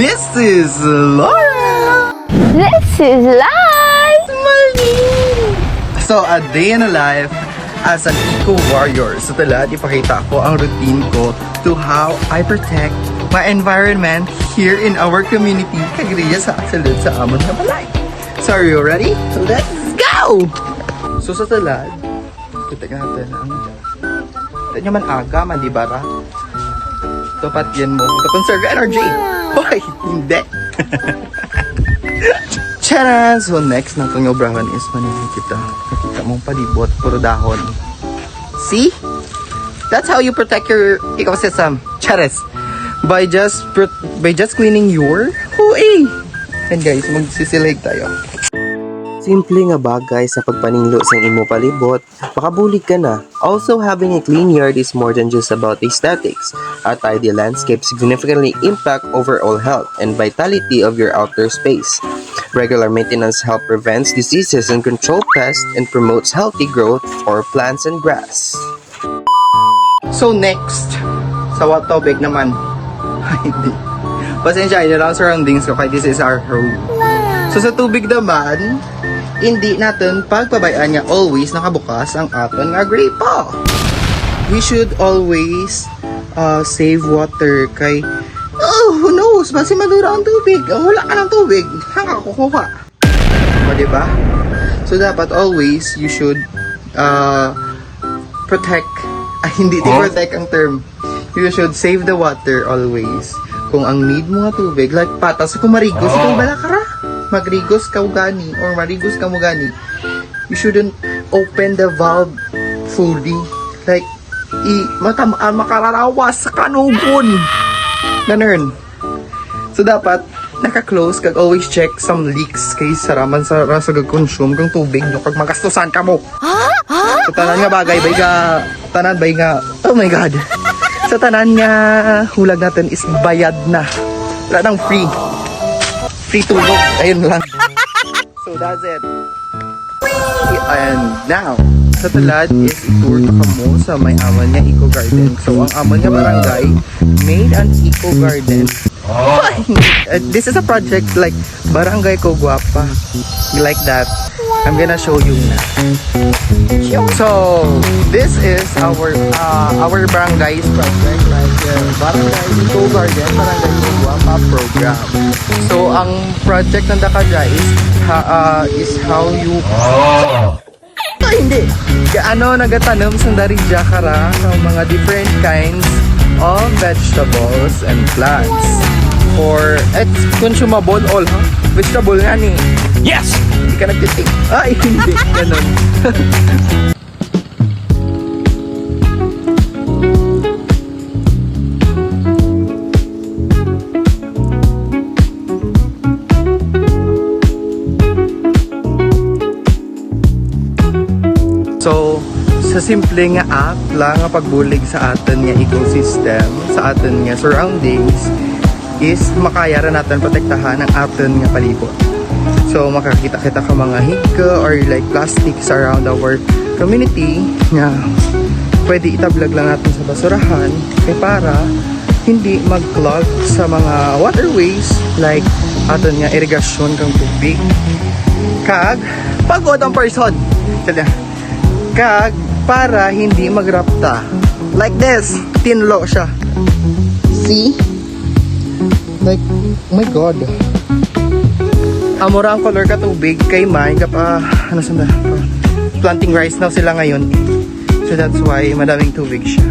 This is Laura! This is life! So, a day in a life as an eco-warrior. So, tala, ipakita ko ang routine ko to how I protect my environment here in our community. Kagriya sa asalud sa amon na balay. So, are you ready? Let's go! So, sa talad, protect natin ang ito naman aga, man, di ba ra? Tapat yan mo. To conserve energy. Hoy, hindi. Charan! So next na itong obrahan is manili kita. Nakita mong palibot, puro dahon. See? That's how you protect your ecosystem. Charas! By just cleaning your hui. And guys, magsisilig tayo. Simple nga bagay sa pagpaninglo sa imo palibot, makabulig ka na. Also, having a clean yard is more than just about aesthetics. A tidy landscape significantly impact overall health and vitality of your outdoor space. Regular maintenance help prevents diseases and control pests and promotes healthy growth for plants and grass. So next, sa what topic naman? Hindi. Pasensya nyo lang surroundings ko kaya this is our road. So sa tubig naman, hindi natin pagpabayaan niya always nakabukas ang aton nga gripo. We should always save water kay who knows, basi madura ang tubig. Wala ka ng tubig, hanga kukuha. O diba? So dapat always you should protect, hindi protect ang term. You should save the water always. Kung ang need mo nga tubig, like patas, kung marigos, ikaw balakara. Magrigos ka gani or marigos ka mo gani, you shouldn't open the valve fully. Like, makararawas sa kanugon. Ganun. So, dapat, naka-close kag always check some leaks kay saraman sa gag-consume kang tubig no kag magastusan ka mo. So, tanan nga bagay, bay nga, oh my god. Sa tanan nga hulag natin is bayad na. Wala nang free. Free tulog. Ayun lang. So that's it. And now, sa talad is i-tour ka mo sa may aman niya Eco Garden. So ang aman niya barangay made an Eco Garden. This is a project like Barangay Ko Guapa. Like that. I'm gonna show you now. So this is our barangay's project, like Barangay Eco Garden, Barangay Ko Guapa program. So ang project ng Dakaja is how you hindi gaano nagatanom sa daridya kara ng mga different kinds of vegetables and plants for it's consumable all vegetable nga ni. Yes! Hindi ka nagtitik. Ay, hindi. Ganun. So, sa simple nga act lang nga pagbulig sa atin nga ecosystem, sa atin nga surroundings, is makaya rin natin protektahan ang atin nga palibot. So makakita kita ka mga higga or like plastics around our community nga pwede itablag lang natin sa basurahan kay para hindi mag-clog sa mga waterways like atin nga irigasyon kang tubig. Kag pagod ang person. Kag para hindi magrapta. Like this, tinlo siya. See? Like, oh my god. Amura ang color ka tubig kay May ano sanda, planting rice now sila ngayon. So that's why madaming tubig siya.